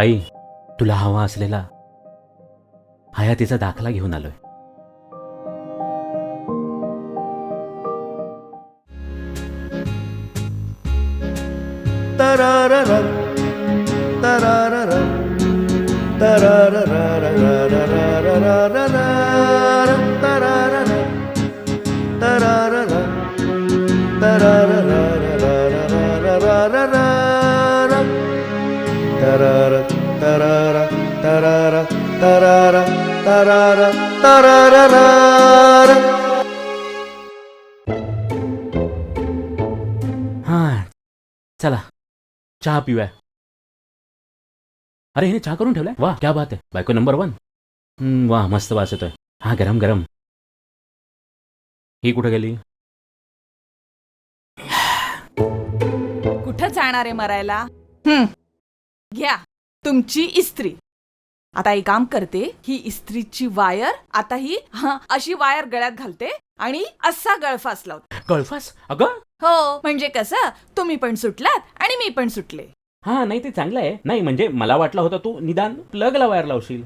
ताई, तुला हवा असलेला हयातीचा दाखला घेऊन आलोय. हा, चला चहा पिऊया. अरे हिने चहा करून ठेवलाय. वाह, क्या बात आहे. बायको नंबर 1. वाह, मस्त वास येतोय. हा, गरम गरम. ही कुठे गेली? कुठं जाणार आहे मरायला? घ्या तुमची इस्त्री. आता एक काम करते, ही इस्त्रीची वायर आता ही अशी वायर गळ्यात घालते आणि असा गळफास लावते. गळफास? अगं, हो, म्हणजे कसं, तुम्ही पण सुटलात आणि मी पण सुटले. हा, नाही ते चांगलं आहे. नाही म्हणजे मला वाटलं होतं तू निदान प्लगला वायर लावशील.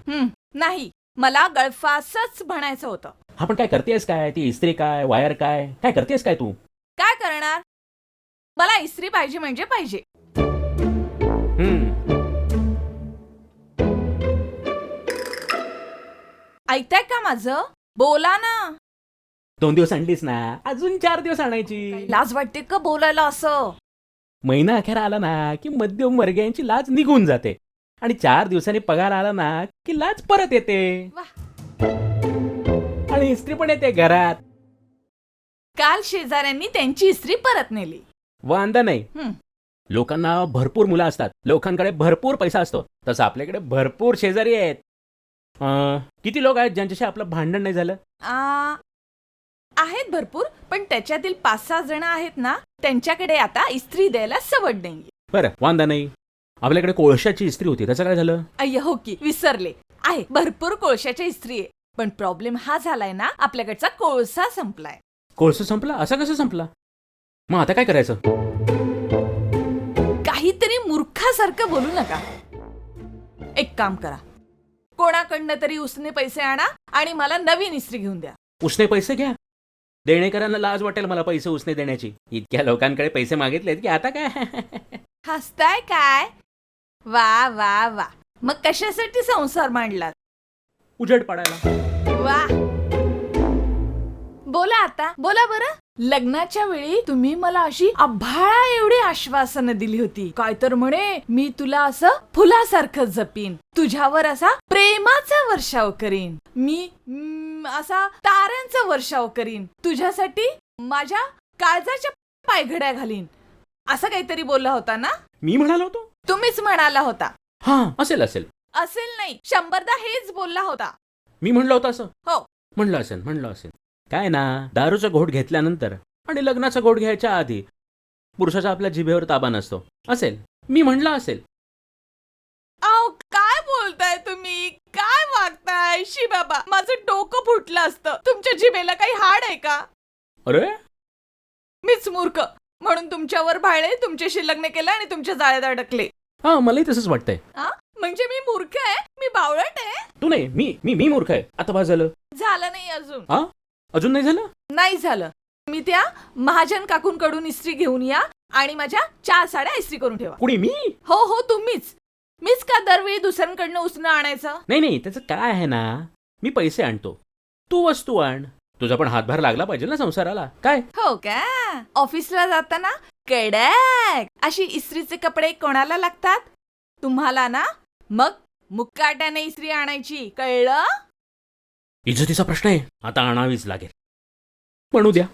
नाही, मला गळफासच म्हणायचं होतं. हा, पण काय करतेस काय? ती इस्त्री काय, वायर काय, काय करतेस काय तू? काय करणार, मला इस्त्री पाहिजे म्हणजे पाहिजे. ऐकताय का माझं? बोला ना. 2 दिवस आणलीस ना, अजून 4 दिवस आणायची. लाज वाटते का बोलायला असं? महिना अखेर आला ना की मध्यम वर्गीयांची लाज निघून जाते आणि 4 दिवसांनी पगार आला ना की लाज परत येते. आणि इस्त्री पण येते घरात. काल शेजाऱ्यांनी त्यांची इस्त्री परत नेली. वांदा नाही. लोकांना भरपूर मुलं असतात, लोकांकडे भरपूर पैसा असतो, तसं आपल्याकडे भरपूर शेजारी आहेत. किती लोक आहेत ज्यांच्याशी आपलं भांडण नाही झालं? आहेत भरपूर, पण त्याच्यातील 5-6 जण आहेत ना, त्यांच्याकडे आता इस्त्री द्यायला सवड नाही. बरं, वांदा नाही. आपल्याकडे कोळशाची इस्त्री होती, त्याचं काय झालं? अय्य हो की, विसरले. आहे भरपूर कोळशाच्या इस्त्री आहे, पण प्रॉब्लेम हा झालाय ना, आपल्याकडचा कोळसा संपलाय. कोळसा संपला? असा कसं संपला? मग आता काय करायचं? काहीतरी मूर्खासारखं बोलू नका. एक काम करा, कोणाकडनं तरी उसने पैसे आणा आणि मला नवीन इस्त्री घेऊन द्या. उसने पैसे घ्या? देणेकरांना लाज वाटेल मला पैसे उसने देण्याची. इतक्या लोकांकडे पैसे मागितलेत की आता काय. हसताय काय? वा वा वा, मग कशासाठी संसार मांडलात? उजेड पाडायला. वा, बोला आता, बोला बरं. लग्नाच्या वेळी तुम्ही मला अशी आभाळा एवढी आश्वासनं दिली होती. काय तर म्हणे, मी तुला असं फुलासारखं जपीन, तुझ्यावर असा प्रेमाचा वर्षाव करीन, मी असा ताऱ्यांचा वर्षाव करीन, तुझ्यासाठी माझ्या काळजाच्या पायघड्या घालीन, असं काहीतरी बोलला होता ना? मी म्हणालो होतो? तुम्हीच म्हणाला होता. हा, असेल असेल. असेल नाही, 100दा हेच बोलला होता. मी म्हणलं होतं असं? हो. म्हणलं असेल. काय ना, दारूचा घोट घेतल्यानंतर आणि लग्नाचा घोट घ्यायच्या आधी पुरुषाचा आपल्या जिभेवर ताबा नसतो. असेल, मी म्हणलं असेल. अहो, काय बोलताय तुम्ही? काय वागताय? शी बाबा, माझं डोकं फुटलं असतं. तुमच्या जिभेला काही हाड आहे का? अरे, मीच मूर्ख म्हणून तुमच्यावर भाळे, तुमच्याशी लग्न केलं आणि तुमच्या जाळ्यात अडकले. हा, मलाही तसंच वाटतंय. म्हणजे मी मूर्ख आहे? मी बावळट आहे? तू नाही, मी मूर्ख आहे. आता बस झालं. झालं नाही अजून. अजून नाही झालं? नाही झालं. मी त्या महाजन काकूंकडून इस्त्री घेऊन या आणि माझ्या 4 साड्या इस्त्री करून ठेवा. कुणी? मी? हो, तुम्हीच. मीच का दरवेळी दुसऱ्यांकडनं उसणं आणायचं? नाही, त्याचं काय आहे ना, मी पैसे आणतो, तू वस्तू आण. तुझा पण हातभार लागला पाहिजे ना संसाराला. काय? हो का? ऑफिसला जाताना कडक अशी इस्त्रीचे कपडे कोणाला लागतात? तुम्हाला ना. मग मुक्काट्याने इस्त्री आणायची, कळलं? इज्जतीचा प्रश्न आहे, आता आणावीच लागेल. म्हणू द्या.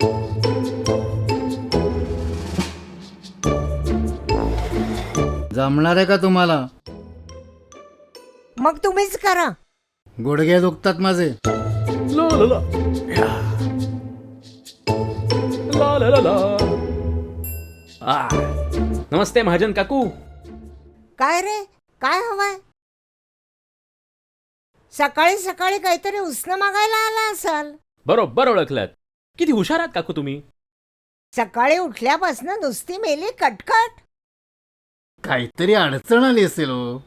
जमणार आहे का तुम्हाला? मग तुम्हीच करा. गुडघे दुखतात माझे. ला ला ला. ला ला ला ला. नमस्ते महाजन काकू. काय रे, काय हवंय? सकाळी सकाळी काहीतरी उसनं मागायला आला असाल. बरोबर ओळखलात. किती हुशार आहात काकू तुम्ही. सकाळी उठल्यापासून नुसती मेली कटकट. काहीतरी अडचण आली असेल हो.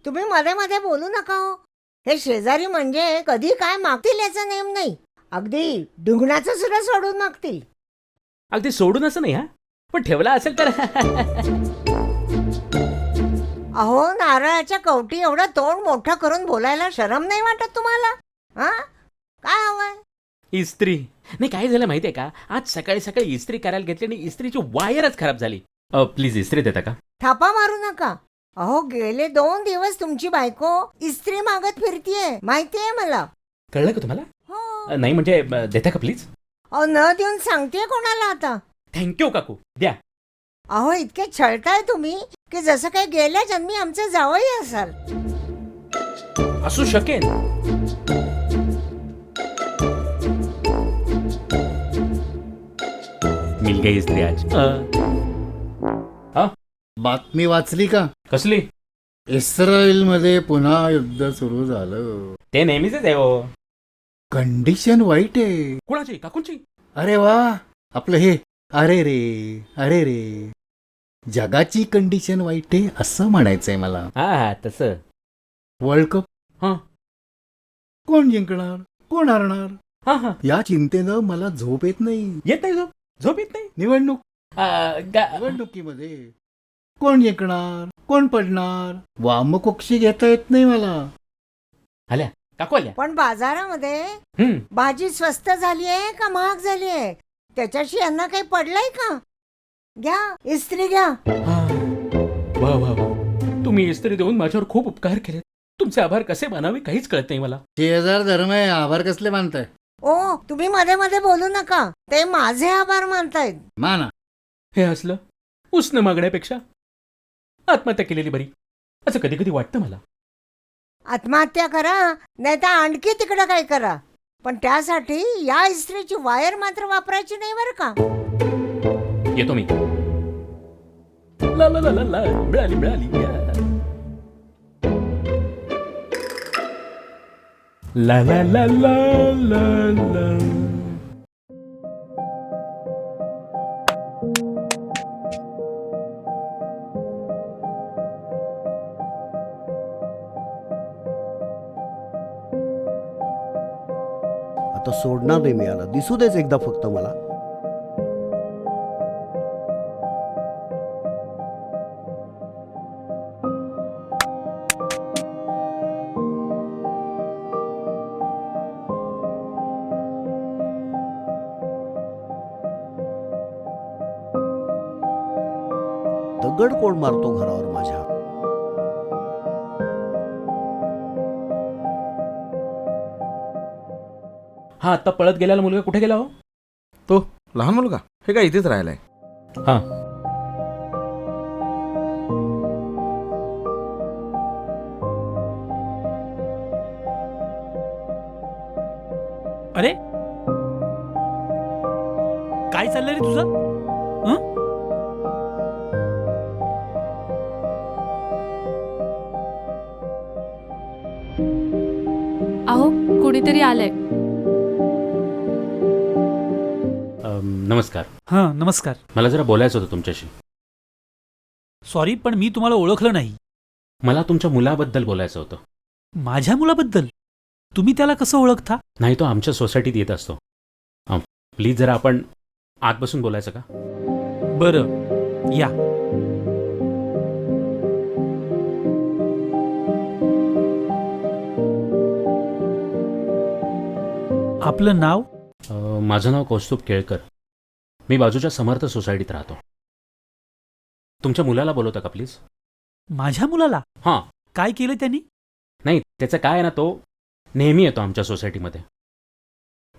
तुम्ही मध्ये मध्ये बोलू नका हो. हे शेजारी म्हणजे कधी काय मागतील याचा नेम नाही. अगदी डुंगणाचं सुद्धा सोडून मागतील. अगदी सोडून असं नाही हा, पण ठेवला असेल तर अहो, नारळाच्या कवटी एवढं तोंड मोठं करून बोलायला शरम नाही वाटत तुम्हाला? हा, काय हवंय? इस्त्री नाही. काय झालं माहितीये का, आज सकाळी सकाळी इस्त्री करायला घेतली आणि इस्त्रीची वायरच खराब झाली. प्लीज इस्त्री देता का? थापा मारू नका. अहो, गेले 2 दिवस तुमची बायको इस्त्री मागत फिरतीये, माहितीये मला. कळलं का तुम्हाला? हो. नाही म्हणजे देता का प्लीज? अहो, न देऊन सांगतेय कोणाला आता. थँक्यू काकू, द्या. अहो, इतके छळताय तुम्ही की जसं काही गेल्या जन्मी आमचे जावई असाल. असू शकेल. मिल गई इस्त्री आज. बातमी वाचली का? कसली? इस्रायल मध्ये पुन्हा युद्ध सुरू झालं. ते नेहमीच आहे हो. कंडिशन वाईट आहे. कुणाची? काकूंची? अरे वा, आपलं हे अरे रे जगाची कंडिशन वाईट आहे असं म्हणायचंय मला. हा तसं. वर्ल्ड कप हा कोण जिंकणार, कोण हरणार हा हा. या चिंतेनं मला झोप येत नाही. येत नाही झोप येत नाही. निवडणुकीमध्ये कोण जिंकणार, कोण पडणार, वामकुक्षी घेता येत नाही मला. आल्या काकू आल्या. पण बाजारामध्ये हम्म. भाजी स्वस्त झाली आहे का महाग झाली आहे त्याच्याशी यांना काही पडलंय का? घ्या, इस्त्री घ्या. वा वा वा, तुम्ही इस्त्री देऊन माझ्यावर खूप उपकार केले. तुमचे आभार कसे मानावे काहीच कळत नाही मला. शेजार धर्म आहे, आभार कसले मानताय? ओ, तुम्ही मध्ये मध्ये बोलू नका. ते माझे आभार मानतायत. माना. हे असलं उसनं मागण्यापेक्षा आत्महत्या केलेली बरी, असं कधी कधी वाटतं मला. आत्महत्या करा, नाही तर आणखी तिकडं काय करा, पण त्यासाठी या इस्त्रीची वायर मात्र वापरायची नाही बरं का. येतो मी. ला ला ला ला ला, मिळाली या. ला ला ला ला ला ला. आता सोडणार नाही मी याला. दिसू देच एकदा फक्त मला. दगड कोण मारतो घरावर माझ्या? हा आता पळत गेलेला मुलगा कुठे गेला हो? तो लहान मुलगा हे काय इथेच राहिलाय. हा अरे काय चाललंय रे तुझं? हं? अहो कुणीतरी आलंय. नमस्कार. हां नमस्कार. मला जरा बोलायचं होतं तुमच्याशी. सॉरी पण मी तुम्हाला ओळखलं नाही. मला तुमच्या मुलाबद्दल बोलायचं होतं. माझ्या मुलाबद्दल? तुम्ही त्याला कसं ओळखता? नाही, तो आमच्या सोसायटीत येत असतो. प्लीज जरा आपण आत बसून बोलायचं का? बरं या. आपलं नाव? माझं नाव कौस्तुभ केळकर. मी बाजूच्या समर्थ सोसायटीत राहतो. तुमच्या मुलाला बोलवता का प्लीज? माझ्या मुलाला? हां. काय केलं त्यांनी? नाही, त्याचं काय आहे ना, तो नेहमी येतो आमच्या सोसायटीमध्ये.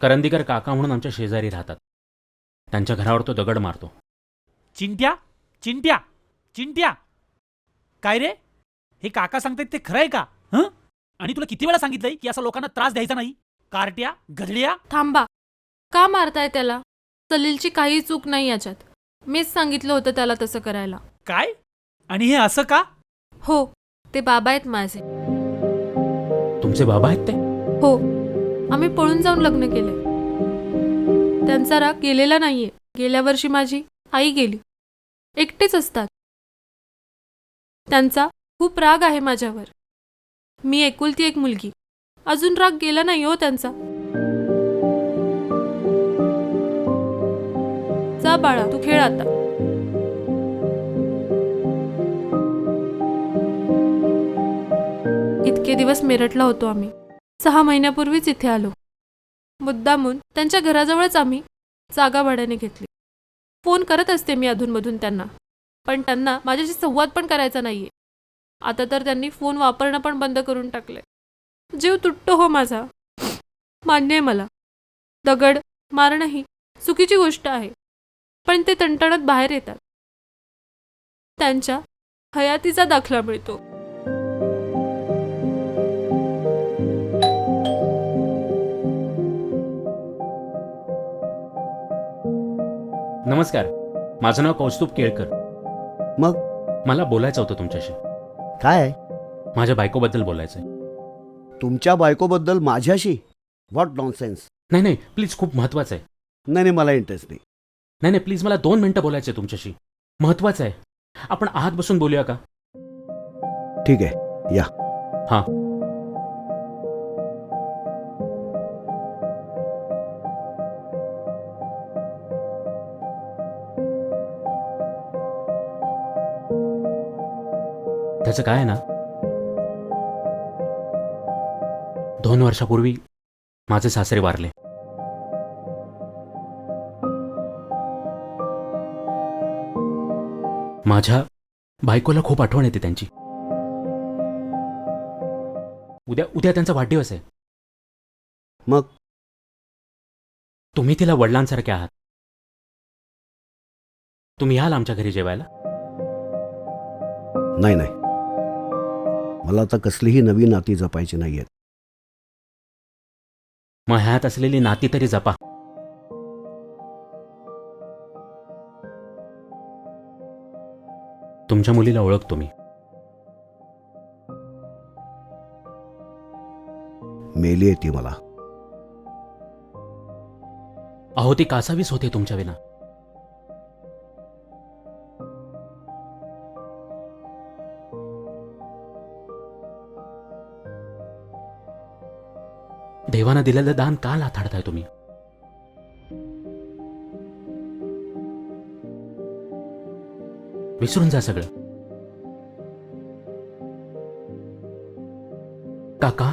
करंदीकर काका म्हणून आमच्या शेजारी राहतात. त्यांच्या घरावर तो दगड मारतो. चिंट्या चिंट्या चिंट्या. काय रे, हे काका सांगतायत ते खरं आहे का? हं? आणि तुला किती वेळा सांगितलंय की असं लोकांना त्रास द्यायचा नाही? कार्ट्या गधड्या. थांबा, का मारताय त्याला? सलीलची काही चूक नाही याच्यात. मीच सांगितलं होतं त्याला तसं करायला. काय? आणि हे असं का? हो, ते बाबा आहेत माझे. तुमचे बाबा आहेत ते? हो, आम्ही पळून जाऊन लग्न केले. त्यांचा राग गेलेला नाहीये. गेल्या वर्षी माझी आई गेली. एकटेच असतात. त्यांचा खूप राग आहे माझ्यावर. मी एकुलती एक मुलगी. अजून राग गेला नाही हो त्यांचा. जा बाळा, तू खेळ आता. इतके दिवस मेरठला होतो आम्ही. 6 महिन्यापूर्वीच इथे आलो. मुद्दामून त्यांच्या घराजवळच आम्ही जागा भाड्याने घेतली. फोन करत असते मी अधूनमधून त्यांना, पण त्यांना माझ्याशी संवाद पण करायचा नाहीये. आता तर त्यांनी फोन वापरणं पण बंद करून टाकलंय. जीव तुटतो हो माझा. मान्य आहे मला, दगड मारणं ही चुकीची गोष्ट आहे, पण ते तणतणत बाहेर येतात. त्यांच्या हयातीचा दाखला मिळतो. नमस्कार, माझं नाव कौस्तुभ केळकर. मग? मला बोलायचं होतं तुमच्याशी. काय आहे? माझ्या बायकोबद्दल बोलायचंय. तुमच्या बायकोबद्दल माझ्याशी? What nonsense. नाही नाही, प्लीज, खूप महत्वाचं आहे. नाही नाही, मला इंटरेस्ट नाही. नाही नाही, प्लीज, मला 2 मिनिटं बोलायचं आहे तुमच्याशी. महत्वाचं आहे. आपण आत बसून बोलूया का? ठीक आहे, या. हां. त्याचं काय आहे ना, 2 वर्षापूर्वी माझे सासरे वारले. माझ्या बायकोला खूप आठवण येते त्यांची. उद्या त्यांचा वाढदिवस आहे. मग? तुम्ही तिला वडिलांसारखे आहात. तुम्ही याल आमच्या घरी जेवायला? नाही नाही, मला आता कसलीही नवी नाती जपायची नाहीयेत. मग ह्यात असलेली नाती तरी जपा. तुमच्या मुलीला ओळखतो मी. मेली आहे ती मला. अहो, ती कासावीस होते तुमच्या विना. देवानं दिलेलं दान का लाथाडताय तुम्ही? विसरून जा सगळं. काका,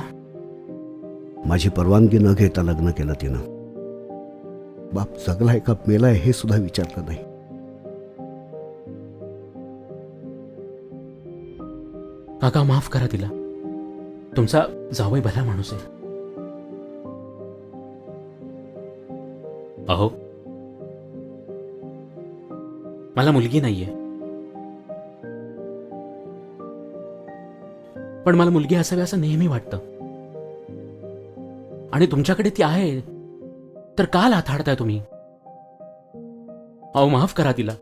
माझी परवानगी न घेता लग्न केलं तिनं. बाप जगलाय का मेलाय हे सुद्धा विचारलं नाही. काका, माफ करा तिला. तुमचा जावई भला माणूस आहे. अहो, मला मुलगी नाहीये, पण मला मुलगी असावी असं नेहमी वाटतं. आणि तुमच्याकडे ती आहे, तर का लाथाडताय तुम्ही? अहो, माफ करा तिला.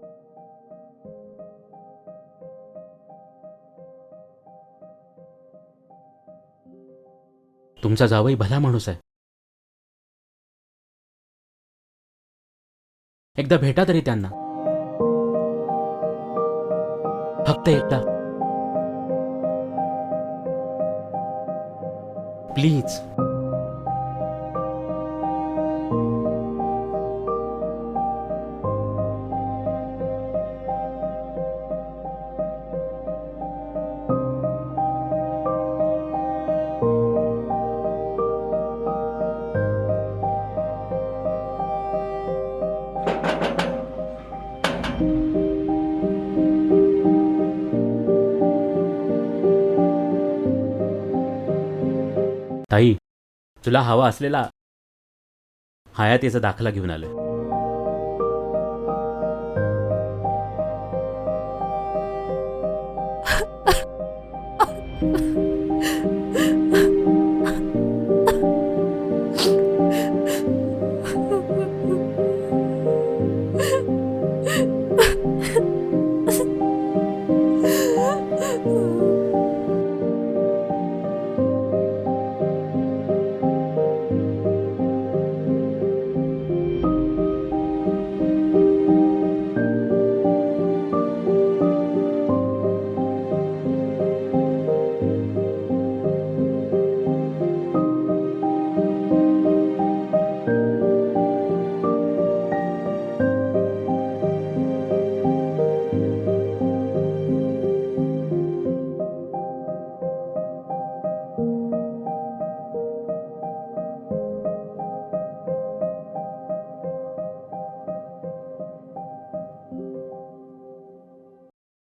तुमचा जावई भला माणूस आहे. एकदा भेटा तरी त्यांना, फक्त एकदा, प्लीज. ताई, तुला हवा असलेला हयातीचा दाखला घेऊन आलोय.